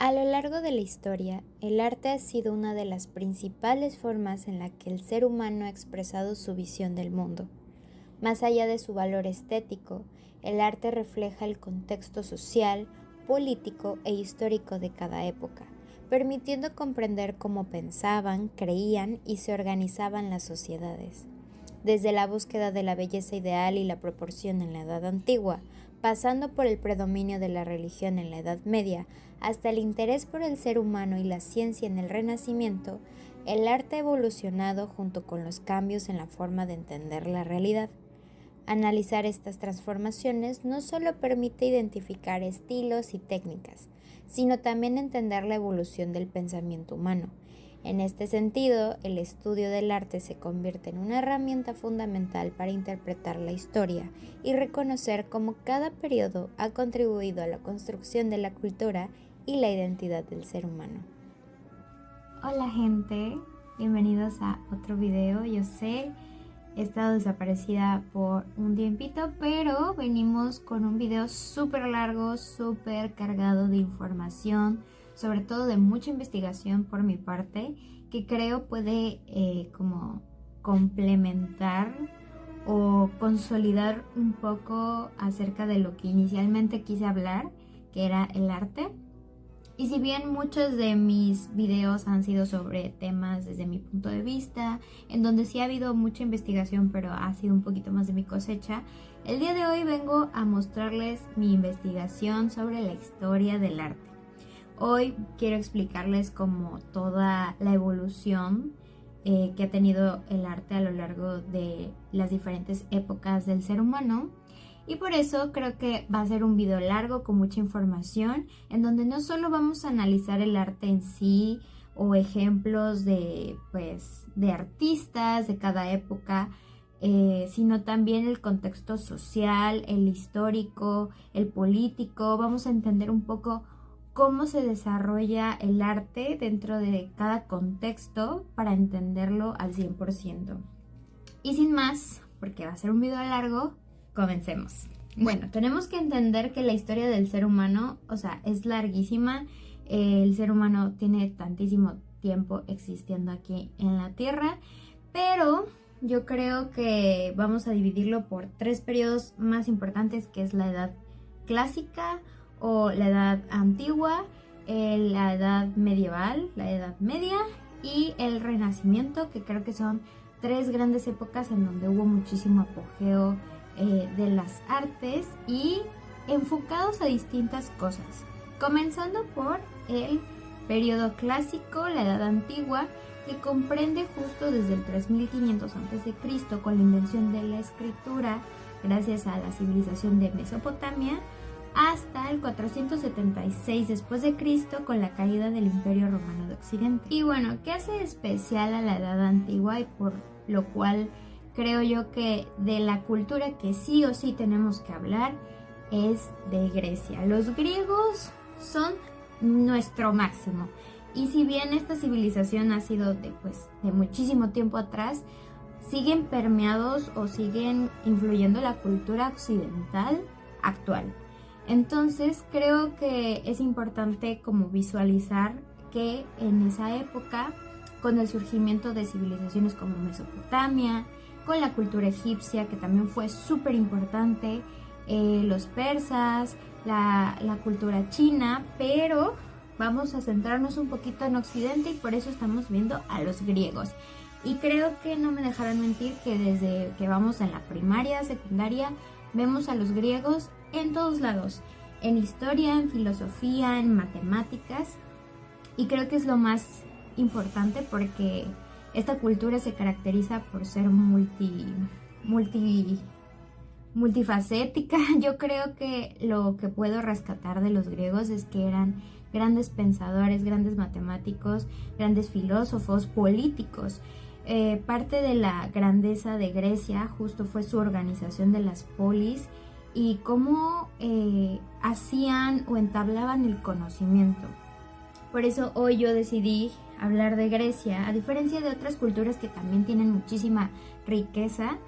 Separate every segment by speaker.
Speaker 1: A lo largo de la historia, el arte ha sido una de las principales formas en la que el ser humano ha expresado su visión del mundo. Más allá de su valor estético, el arte refleja el contexto social, político e histórico de cada época, permitiendo comprender cómo pensaban, creían y se organizaban las sociedades. Desde la búsqueda de la belleza ideal y la proporción en la Edad Antigua, pasando por el predominio de la religión en la Edad Media, hasta el interés por el ser humano y la ciencia en el Renacimiento, el arte ha evolucionado junto con los cambios en la forma de entender la realidad. Analizar estas transformaciones no solo permite identificar estilos y técnicas, sino también entender la evolución del pensamiento humano. En este sentido, el estudio del arte se convierte en una herramienta fundamental para interpretar la historia y reconocer cómo cada periodo ha contribuido a la construcción de la cultura y la identidad del ser humano.
Speaker 2: Hola gente, bienvenidos a otro video. Yo sé, he estado desaparecida por un tiempito, pero venimos con un video súper largo, súper cargado de información, sobre todo de mucha investigación por mi parte, que creo puede como complementar o consolidar un poco acerca de lo que inicialmente quise hablar, que era el arte. Y si bien muchos de mis videos han sido sobre temas desde mi punto de vista, en donde sí ha habido mucha investigación, pero ha sido un poquito más de mi cosecha, el día de hoy vengo a mostrarles mi investigación sobre la historia del arte. Hoy quiero explicarles como toda la evolución que ha tenido el arte a lo largo de las diferentes épocas del ser humano. Y por eso creo que va a ser un video largo con mucha información, en donde no solo vamos a analizar el arte en sí o ejemplos de artistas de cada época, sino también el contexto social, el histórico, el político. Vamos a entender un poco cómo se desarrolla el arte dentro de cada contexto para entenderlo al 100%. Y sin más, porque va a ser un video largo, comencemos. Bueno, tenemos que entender que la historia del ser humano, es larguísima. El ser humano tiene tantísimo tiempo existiendo aquí en la Tierra, pero yo creo que vamos a dividirlo por tres periodos más importantes, que es la Edad Clásica o la Edad Antigua, la Edad Medieval, la Edad Media y el Renacimiento, que creo que son tres grandes épocas en donde hubo muchísimo apogeo de las artes y enfocados a distintas cosas. Comenzando por el periodo clásico, la Edad Antigua, que comprende justo desde el 3500 a.C. con la invención de la escritura gracias a la civilización de Mesopotamia, hasta el 476 después de Cristo con la caída del Imperio Romano de Occidente. Y bueno, ¿qué hace especial a la Edad Antigua? Y por lo cual creo yo que de la cultura que sí o sí tenemos que hablar es de Grecia. Los griegos son nuestro máximo. Y si bien esta civilización ha sido de muchísimo tiempo atrás, siguen permeados o siguen influyendo la cultura occidental actual. Entonces creo que es importante como visualizar que en esa época, con el surgimiento de civilizaciones como Mesopotamia, con la cultura egipcia, que también fue súper importante, los persas, la cultura china, pero vamos a centrarnos un poquito en Occidente y por eso estamos viendo a los griegos. Y creo que no me dejarán mentir que desde que vamos en la primaria, secundaria, vemos a los griegos en todos lados, en historia, en filosofía, en matemáticas, y creo que es lo más importante porque esta cultura se caracteriza por ser multifacética. Yo creo que lo que puedo rescatar de los griegos es que eran grandes pensadores, grandes matemáticos, grandes filósofos, políticos. Parte de la grandeza de Grecia justo fue su organización de las polis y cómo hacían o entablaban el conocimiento. Por eso hoy yo decidí hablar de Grecia, a diferencia de otras culturas que también tienen muchísima riqueza.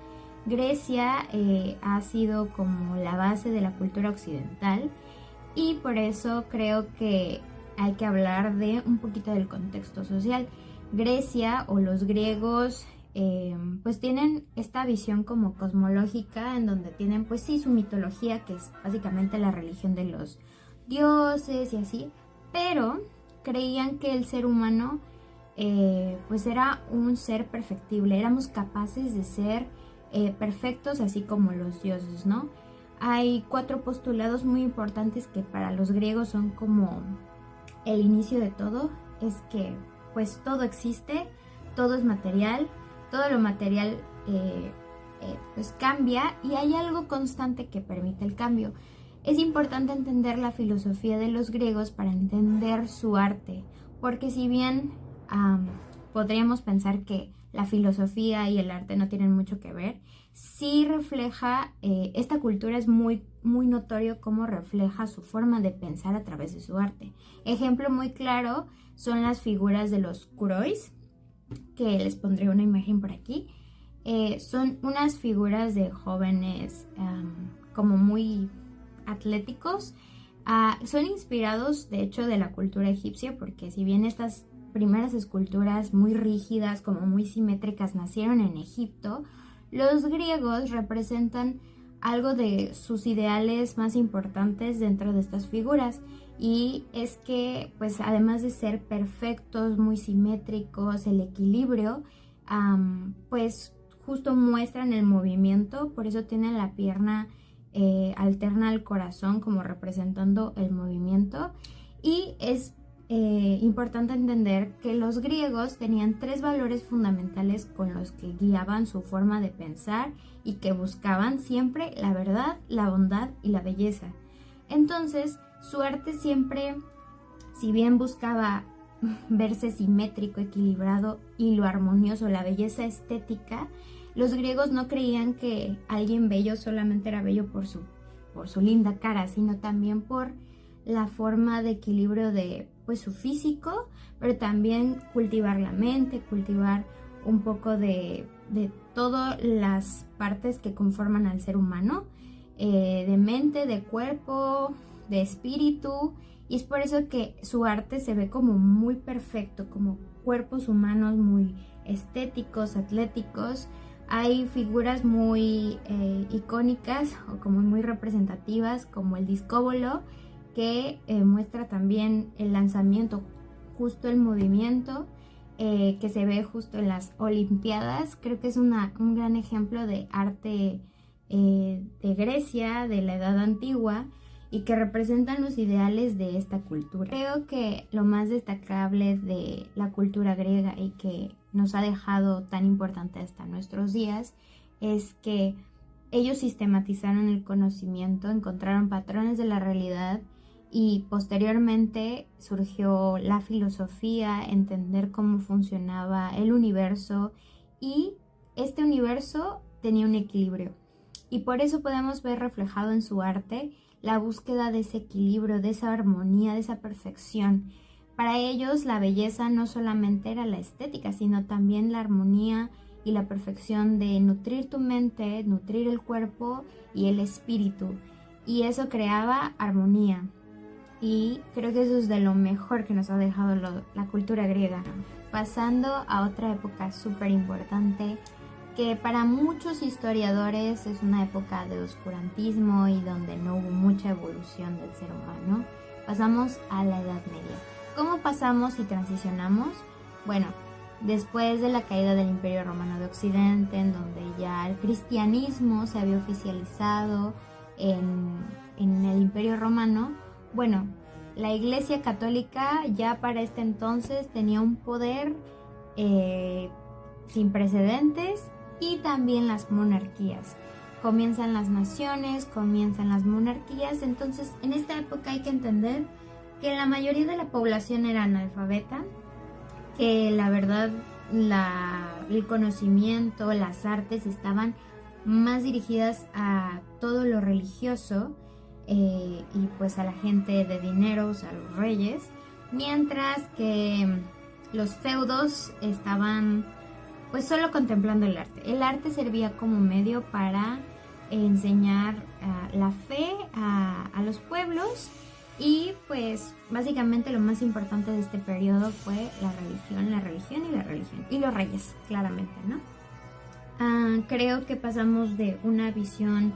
Speaker 2: Grecia ha sido como la base de la cultura occidental y por eso creo que hay que hablar de un poquito del contexto social. Grecia o los griegos pues tienen esta visión como cosmológica, en donde tienen pues sí su mitología, que es básicamente la religión de los dioses y así, pero creían que el ser humano pues era un ser perfectible, éramos capaces de ser perfectos así como los dioses, ¿no? Hay 4 postulados muy importantes que para los griegos son como el inicio de todo. Es que pues todo existe, todo es material, todo lo material pues cambia, y hay algo constante que permite el cambio. Es importante entender la filosofía de los griegos para entender su arte, porque si bien podríamos pensar que la filosofía y el arte no tienen mucho que ver, sí refleja, esta cultura es muy notorio cómo refleja su forma de pensar a través de su arte. Ejemplo muy claro son las figuras de los kurois, que les pondré una imagen por aquí. Son unas figuras de jóvenes como muy atléticos. Son inspirados de hecho de la cultura egipcia, porque si bien estas primeras esculturas muy rígidas, como muy simétricas, nacieron en Egipto, los griegos representan algo de sus ideales más importantes dentro de estas figuras, y es que pues además de ser perfectos, muy simétricos, el equilibrio, pues justo muestran el movimiento. Por eso tienen la pierna alterna al corazón, como representando el movimiento. Y es importante entender que los griegos tenían 3 valores fundamentales con los que guiaban su forma de pensar y que buscaban siempre la verdad, la bondad y la belleza. Entonces, su arte siempre, si bien buscaba verse simétrico, equilibrado y lo armonioso, la belleza estética, los griegos no creían que alguien bello solamente era bello por su linda cara, sino también por la forma de equilibrio de pues su físico, pero también cultivar la mente, cultivar un poco de todas las partes que conforman al ser humano, de mente, de cuerpo, de espíritu. Y es por eso que su arte se ve como muy perfecto, como cuerpos humanos muy estéticos, atléticos. Hay figuras muy icónicas o como muy representativas, como el discóbolo, que muestra también el lanzamiento, justo el movimiento que se ve justo en las Olimpiadas. Creo que es un gran ejemplo de arte de Grecia, de la Edad Antigua, y que representan los ideales de esta cultura. Creo que lo más destacable de la cultura griega y que nos ha dejado tan importante hasta nuestros días es que ellos sistematizaron el conocimiento, encontraron patrones de la realidad, y posteriormente surgió la filosofía, entender cómo funcionaba el universo, y este universo tenía un equilibrio. Y por eso podemos ver reflejado en su arte la búsqueda de ese equilibrio, de esa armonía, de esa perfección. Para ellos la belleza no solamente era la estética, sino también la armonía y la perfección de nutrir tu mente, nutrir el cuerpo y el espíritu. Y eso creaba armonía. Y creo que eso es de lo mejor que nos ha dejado la cultura griega. Pasando a otra época súper importante, que para muchos historiadores es una época de oscurantismo y donde no hubo mucha evolución del ser humano. Pasamos a la Edad Media. ¿Cómo pasamos y transicionamos? Bueno, después de la caída del Imperio Romano de Occidente, en donde ya el cristianismo se había oficializado en el Imperio Romano, bueno, la Iglesia Católica ya para este entonces tenía un poder sin precedentes, y también las monarquías. Comienzan las naciones, comienzan las monarquías. Entonces, en esta época hay que entender que la mayoría de la población era analfabeta, que la verdad el conocimiento, las artes estaban más dirigidas a todo lo religioso, y pues a la gente de dineros, a los reyes, mientras que los feudos estaban pues solo contemplando el arte. El arte servía como medio para enseñar la fe a los pueblos, Y pues básicamente lo más importante de este periodo fue la religión y los reyes, claramente, ¿no? Creo que pasamos de una visión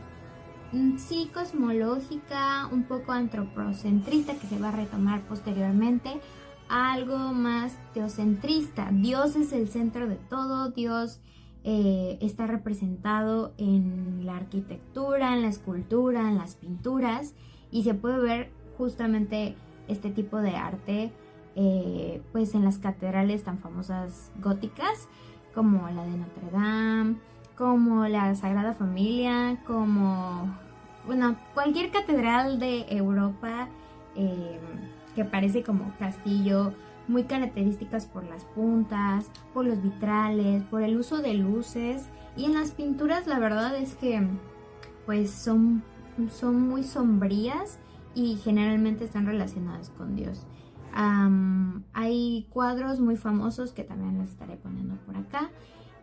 Speaker 2: sí cosmológica, un poco antropocentrista, que se va a retomar posteriormente, a algo más teocentrista. Dios es el centro de todo, Dios está representado en la arquitectura, en la escultura, en las pinturas, y se puede ver justamente este tipo de arte pues en las catedrales tan famosas góticas como la de Notre Dame, como la Sagrada Familia, como, bueno, cualquier catedral de Europa que parece como castillo, muy características por las puntas, por los vitrales, por el uso de luces. Y en las pinturas la verdad es que pues son muy sombrías y generalmente están relacionadas con Dios. Hay cuadros muy famosos que también les estaré poniendo por acá,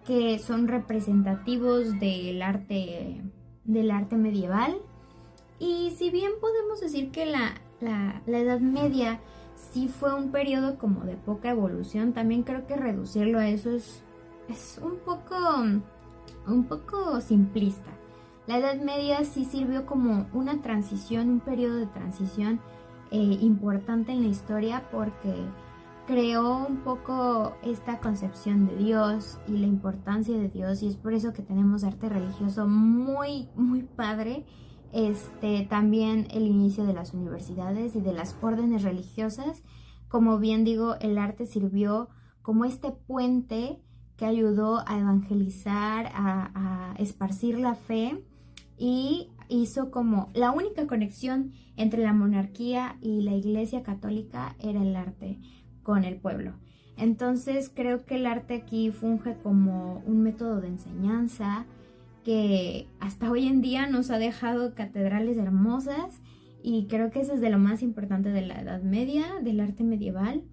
Speaker 2: que son representativos del arte medieval. Y si bien podemos decir que la Edad Media sí fue un periodo como de poca evolución, también creo que reducirlo a eso es un poco simplista. La Edad Media sí sirvió como una transición, un periodo de transición importante en la historia, porque creó un poco esta concepción de Dios y la importancia de Dios, y es por eso que tenemos arte religioso muy, muy padre. También el inicio de las universidades y de las órdenes religiosas. Como bien digo, el arte sirvió como este puente que ayudó a evangelizar, a esparcir la fe, y hizo como la única conexión entre la monarquía y la Iglesia católica era el arte con el pueblo. Entonces creo que el arte aquí funge como un método de enseñanza que hasta hoy en día nos ha dejado catedrales hermosas, y creo que eso es de lo más importante de la Edad Media, del arte medieval,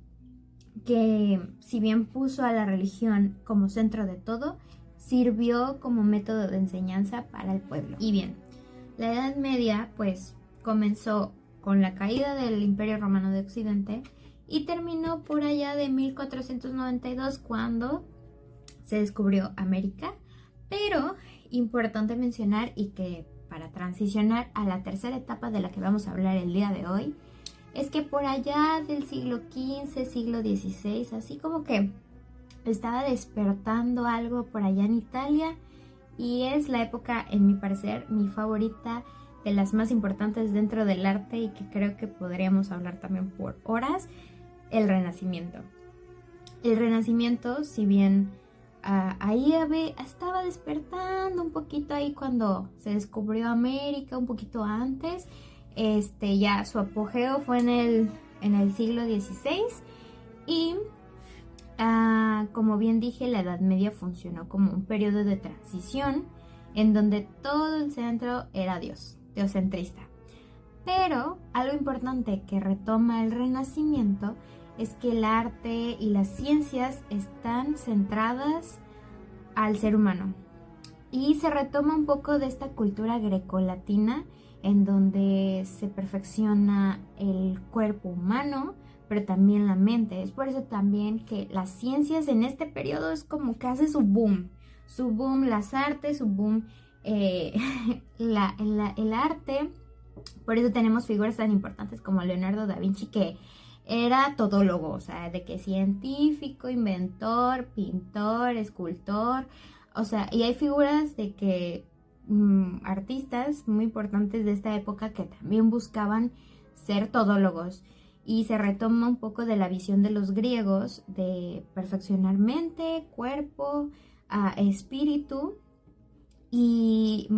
Speaker 2: que si bien puso a la religión como centro de todo, sirvió como método de enseñanza para el pueblo. Y bien, la Edad Media pues comenzó con la caída del Imperio Romano de Occidente y terminó por allá de 1492, cuando se descubrió América. Pero importante mencionar, y que para transicionar a la tercera etapa de la que vamos a hablar el día de hoy, es que por allá del siglo XV, siglo XVI, así como que estaba despertando algo por allá en Italia, y es la época, en mi parecer, mi favorita, de las más importantes dentro del arte, y que creo que podríamos hablar también por horas: el Renacimiento. El Renacimiento, si bien ahí estaba despertando un poquito ahí cuando se descubrió América, un poquito antes, ya su apogeo fue en el siglo XVI, y como bien dije, la Edad Media funcionó como un periodo de transición en donde todo el centro era Dios, teocentrista. Pero algo importante que retoma el Renacimiento es que el arte y las ciencias están centradas al ser humano, y se retoma un poco de esta cultura grecolatina en donde se perfecciona el cuerpo humano, pero también la mente. Es por eso también que las ciencias en este periodo es como que hace su boom las artes, su boom el arte. Por eso tenemos figuras tan importantes como Leonardo da Vinci, que era todólogo, o sea, de que científico, inventor, pintor, escultor, o sea, y hay figuras de que artistas muy importantes de esta época que también buscaban ser todólogos. Y se retoma un poco de la visión de los griegos de perfeccionar mente, cuerpo, espíritu. Y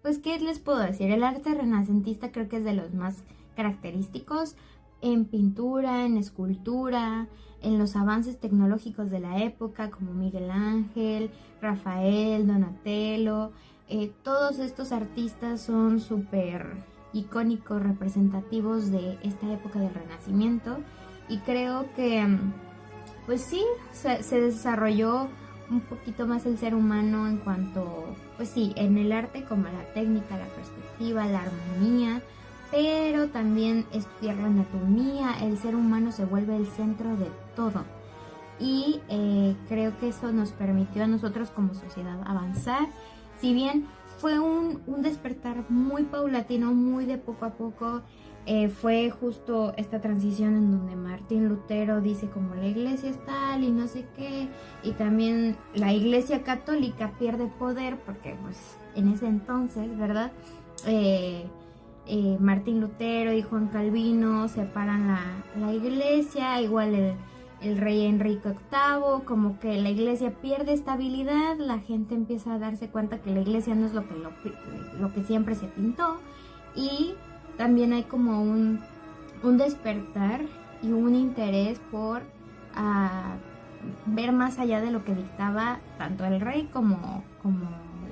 Speaker 2: pues, ¿qué les puedo decir? El arte renacentista creo que es de los más característicos en pintura, en escultura, en los avances tecnológicos de la época, como Miguel Ángel, Rafael, Donatello. Todos estos artistas son súper icónicos, representativos de esta época del Renacimiento, y creo que pues sí, se desarrolló un poquito más el ser humano en cuanto, pues sí, en el arte, como la técnica, la perspectiva, la armonía, pero también estudiar la anatomía. El ser humano se vuelve el centro de todo. Y creo que eso nos permitió a nosotros como sociedad avanzar. Si bien fue un despertar muy paulatino, muy de poco a poco, fue justo esta transición en donde Martín Lutero dice como la iglesia es tal y no sé qué, y también la iglesia católica pierde poder porque pues en ese entonces, ¿verdad? Martín Lutero y Juan Calvino separan la iglesia, igual el rey Enrique VIII, como que la iglesia pierde estabilidad, la gente empieza a darse cuenta que la iglesia no es lo que siempre se pintó, y también hay como un despertar y un interés por ver más allá de lo que dictaba tanto el rey como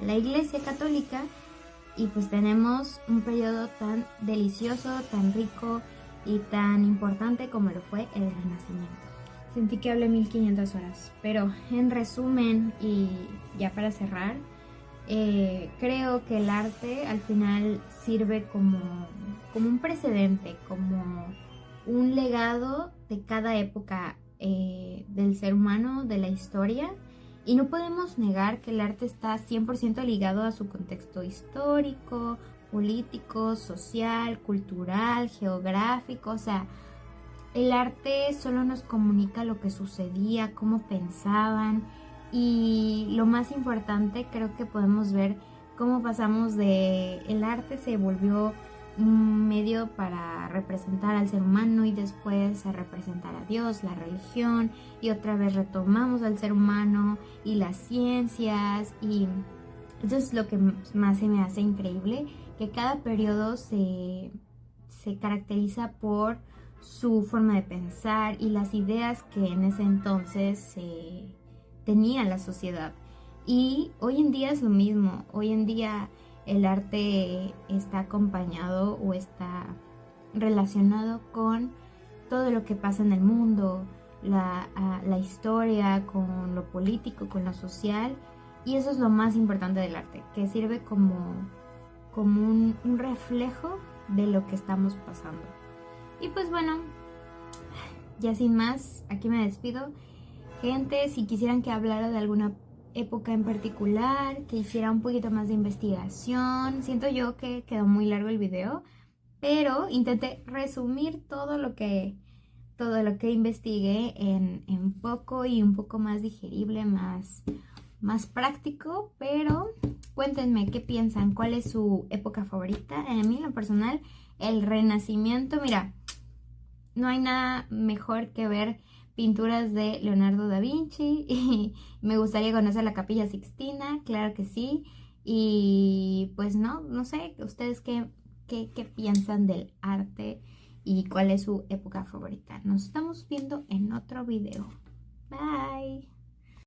Speaker 2: la iglesia católica, y pues tenemos un periodo tan delicioso, tan rico y tan importante como lo fue el Renacimiento. Sentí que hablé 1500 horas, pero en resumen y ya para cerrar, creo que el arte al final sirve como un precedente, como un legado de cada época del ser humano, de la historia, y no podemos negar que el arte está 100% ligado a su contexto histórico, político, social, cultural, geográfico. O sea, el arte solo nos comunica lo que sucedía, cómo pensaban, y lo más importante, creo que podemos ver cómo pasamos el arte se volvió un medio para representar al ser humano y después a representar a Dios, la religión, y otra vez retomamos al ser humano y las ciencias, y eso es lo que más se me hace increíble, que cada periodo se caracteriza por su forma de pensar y las ideas que en ese entonces tenía la sociedad. Y hoy en día es lo mismo. Hoy en día el arte está acompañado o está relacionado con todo lo que pasa en el mundo, la historia, con lo político, con lo social, y eso es lo más importante del arte, que sirve como un reflejo de lo que estamos pasando. Y pues bueno, ya sin más, aquí me despido. Gente, si quisieran que hablara de alguna época en particular, que hiciera un poquito más de investigación, siento yo que quedó muy largo el video, pero intenté resumir todo lo que investigué en poco y un poco más digerible, más práctico. Pero cuéntenme qué piensan, cuál es su época favorita. En mí, en lo personal, el Renacimiento. Mira, no hay nada mejor que ver pinturas de Leonardo da Vinci y me gustaría conocer la Capilla Sixtina, claro que sí. Y pues no sé, ustedes qué piensan del arte y cuál es su época favorita. Nos estamos viendo en otro video. Bye.